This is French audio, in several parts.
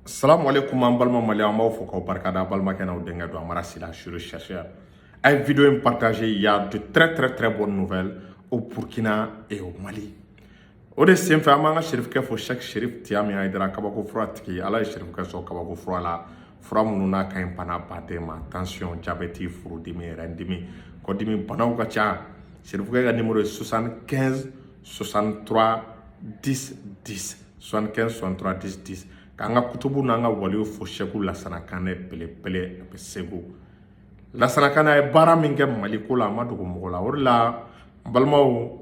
Salam alaikum an balma malien b'aw fo k'aw barikada balimakɛ n'aw denkɛ don Amara Sila sur le chercheur. A ye vidéo in partagé, il y a de très bonnes nouvelles au Burkina et au Mali. O de senfɛ an b'an ka Serifukɛ fo Cheikh Cherif Tiyami Hayidara kabako fura tigi. Ala ye Serifukɛ sɔn kabako fura la. Fura minnu n'a ka ɲi bana baden ma, tension, diabète, furudimi, rɛndimi, kɔdimi banaw ka ca. Serifukɛ ka numéro ye 75 63 10 10 75 63 10 10. K'an ka kutubu n'an ka waliw fo Seku Lasana Kanɛ Pele a bɛ Segu. Lasana Kanɛ a ye baara min kɛ Mali ko la a ma dogo mɔgɔ la. O de la n balimaw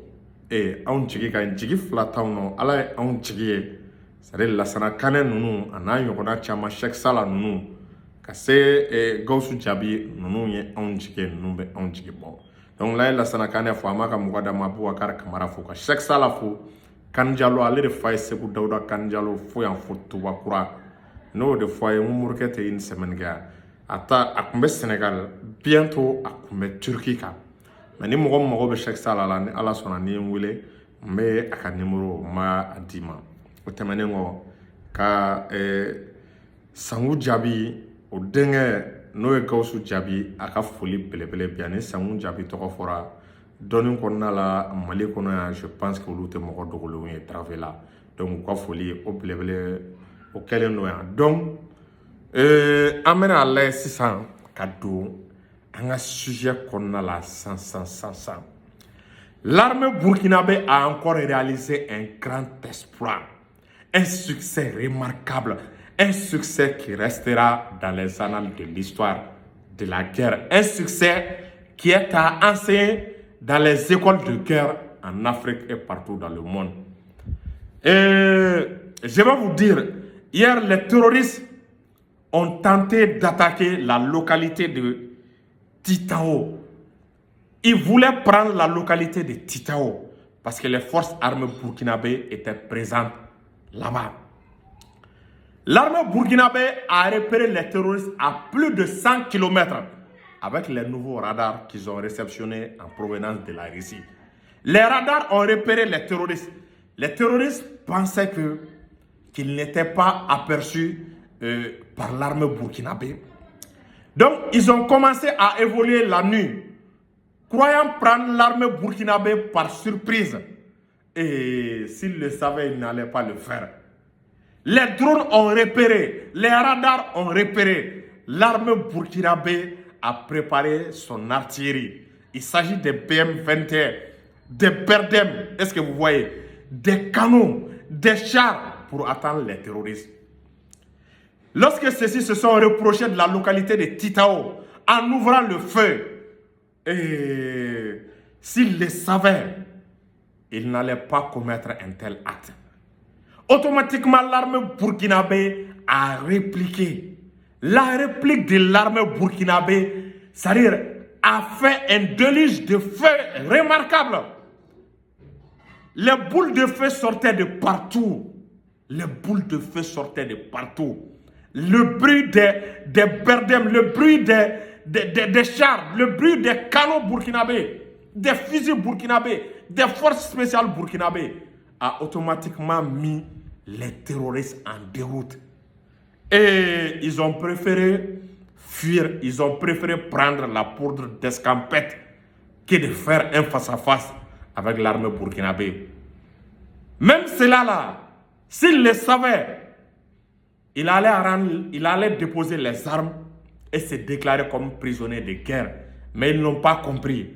anw jigi ka ɲi, jigi fila t'anw nɔ, Ala ye anw jigi ye. C'est à dire Lasana Kanɛ ninnu a n'a ɲɔgɔnna caman, Cheikh Sala ninnu ka se Gawusu Jabi ninnu ye anw jigi ye, ninnu bɛ anw jigi bɔ. Donc n'a ye Lasana Kanɛ fo, a m'a ka mɔgɔ d'a ma, Bubakari Kamara fo, ka Cheikh Sala fo, Kani Jalo, ale de fa ye Segu Dawuda Kani Jalo fo yan fo Tubakura. N'o de fɔ a ye n morikɛ tɛ une semaine kɛ a tun bɛ Sénégal, bientôt a tun bɛ Turquie kan. Mais ni mɔgɔ mago bɛ Cheikh Sala la, ni Ala sɔnna ni n wele, n bɛ a ka numéro n b'a d'i ma. O tɛmɛnen kɔ ka Sangu Jabi, o denkɛ n'o ye Gawusu Jabi, a ka foli belebele bi yan. Ni Sangu Jabi tɔgɔ fɔra dɔnni kɔnɔna la Mali kɔnɔ yan, je pense que olu tɛ mɔgɔ dogolenw ye travail la. Donc u ka foli o belebele o kɛlen don yan. Donc an bɛna lajɛ sisan ka don an ka sujet kɔnɔna la san. L'armée burkinabé a encore réalisé un grand exploit, un succès remarquable, un succès qui restera dans les annales de l'histoire de la guerre, un succès qui est à enseigner dans les écoles de guerre en Afrique et partout dans le monde. Et je vais vous dire, hier les terroristes ont tenté d'attaquer la localité de Titao. Ils voulaient prendre la localité de Titao parce que les forces armées burkinabées étaient présentes là-bas. L'armée burkinabé a repéré les terroristes à plus de 100 km avec les nouveaux radars qu'ils ont réceptionnés en provenance de la Russie. Les radars ont repéré les terroristes. Les terroristes pensaient qu'ils n'étaient pas aperçus par l'armée burkinabé. Donc, ils ont commencé à évoluer la nuit, croyant prendre l'armée burkinabé par surprise. Et s'ils le savaient, ils n'allaient pas le faire. Les drones ont repéré, les radars ont repéré. L'armée burkinabé a préparé son artillerie. Il s'agit des PM-21, des Berdem, est-ce que vous voyez, des canons, des chars pour attendre les terroristes. Lorsque ceux-ci se sont reprochés de la localité de Titao en ouvrant le feu, et s'ils le savaient, ils n'allaient pas commettre un tel acte. Automatiquement, l'armée burkinabé a répliqué. La réplique de l'armée burkinabé, c'est-à-dire, a fait un déluge de feu remarquable. Les boules de feu sortaient de partout. Les boules de feu sortaient de partout. Le bruit des Berdem, le bruit des chars, le bruit des canons burkinabés, des fusils burkinabés, des forces spéciales burkinabées a automatiquement mis les terroristes en déroute. Et ils ont préféré fuir, ils ont préféré prendre la poudre d'escampette que de faire un face-à-face avec l'armée burkinabé. Même cela-là, s'ils le savaient, il allait déposer les armes et se déclarer comme prisonnier de guerre. Mais ils n'ont pas compris.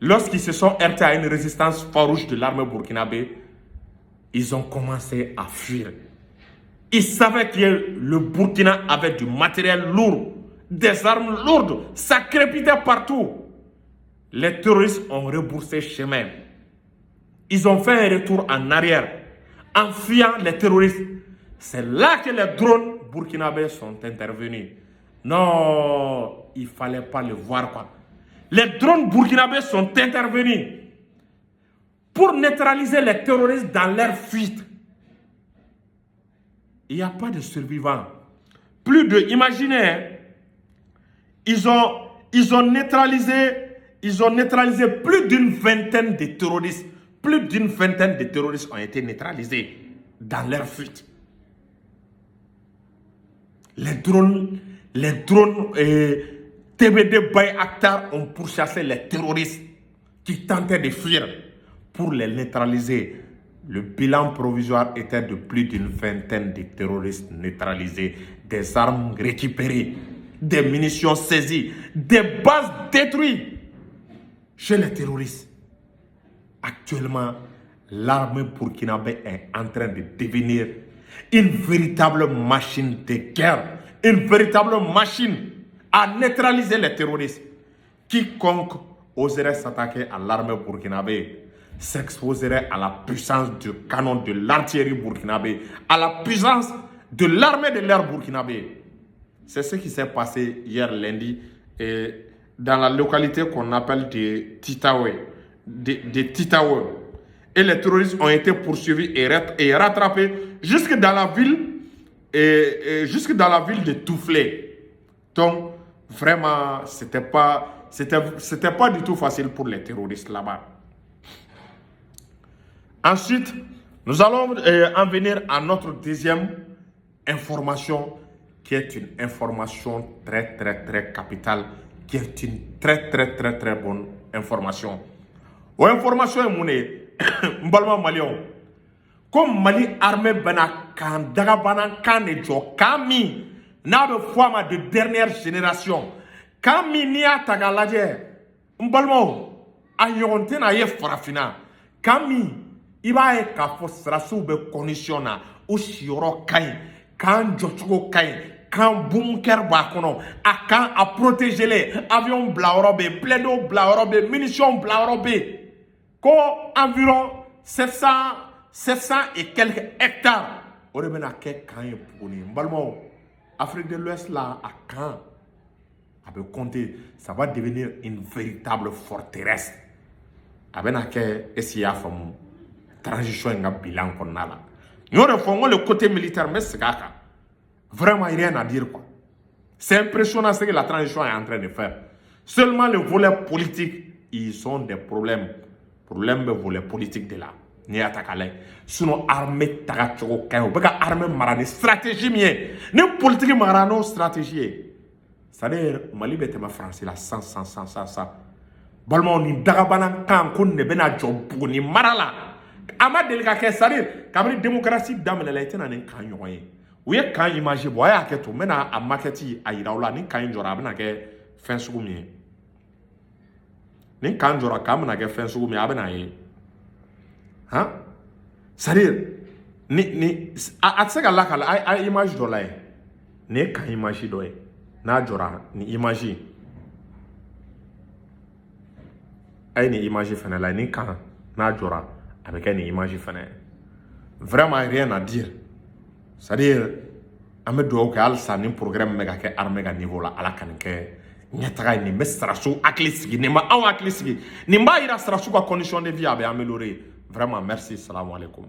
Lorsqu'ils se sont heurtés à une résistance farouche de l'armée burkinabé, ils ont commencé à fuir. Ils savaient que le Burkina avait du matériel lourd, des armes lourdes, ça crépitait partout. Les terroristes ont rebroussé chemin. Ils ont fait un retour en arrière, en fuyant les terroristes. C'est là que les drones burkinabés sont intervenus. Non, il ne fallait pas le voir, quoi. Les drones burkinabés sont intervenus pour neutraliser les terroristes dans leur fuite. Il n'y a pas de survivants. Imaginez, ils ont neutralisé plus d'une vingtaine de terroristes. Plus d'une vingtaine de terroristes ont été neutralisés dans leur fuite. Les drones TBD by Akhtar ont pourchassé les terroristes qui tentaient de fuir pour les neutraliser. Le bilan provisoire était de plus d'une vingtaine de terroristes neutralisés, des armes récupérées, des munitions saisies, des bases détruites chez les terroristes. Actuellement, l'armée burkinabé est en train de devenir une véritable machine de guerre, une véritable machine à neutraliser les terroristes. Quiconque oserait s'attaquer à l'armée burkinabé s'exposerait à la puissance du canon de l'artillerie burkinabé, à la puissance de l'armée de l'air burkinabé. C'est ce qui s'est passé hier lundi dans la localité qu'on appelle de Titaoué. Et les terroristes ont été poursuivis et rattrapés jusque dans la ville de Touflé. Donc vraiment c'était pas du tout facile pour les terroristes là-bas. Ensuite, nous allons en venir à notre deuxième information, qui est une information très capitale, qui est une très bonne information. Information est monnaie. Mbalma Malion. Comme Mali armée bana kan daga bana kan de jo kami na be forme de dernière génération. Kami ni ataga laje. Mbalma ayonte na ye farafina. Kami iba e ka fo srasu be condition na o sioro kan kan jotugo kan bunker ba kono akan a protéger les avions blaorobe, pledo blaorobe, munitions blaorobe. Ko environ 700 et quelques hectares. On remet à quelqu'un pour nous. Afrique de l'Ouest là, à Caen, à compter, ça va devenir une véritable forteresse. Avec laquelle essayer à faire une transition un bilan qu'on a là. Nous reformons le côté militaire, mais c'est ça. Vraiment, il n'y a rien à dire quoi. C'est impressionnant ce que la transition est en train de faire. Seulement le volet politique, ils ont des problèmes. Problème de volet politique de là. Ni attaquer. Sinon, armée tagachoko kayo. Beka armée marane stratégie mieux. Ni politique marano stratégie. C'est-à-dire, Mali bete ma français là, sans. Balma ni dagabanan kan kun ne bena job ni marala. Ama delika ke c'est-à-dire, kabri démocratie damele la itena nen kan yoye. Ouye kan image boya aketo mena a marketi a iraula ni kan jora bena ke fin sugumi. Ni kan jora kam na ke fin sugumi abena ye. Hein? C'est-à-dire, ni atsega la kala a image do la ye. Ni kan image do ye. Na jora ni image. Ay ni image fene la ni kan na jora avec une image fene. Vraiment rien à dire. C'est-à-dire, ame do ka al sa ni programme mega ke armée ga niveau la ala kan ke nyataga ni mesrasu aklisigi ni ma aw aklisigi ni mba ira srasu ka condition de vie abe améliorer. Vraiment merci, salam alaikum.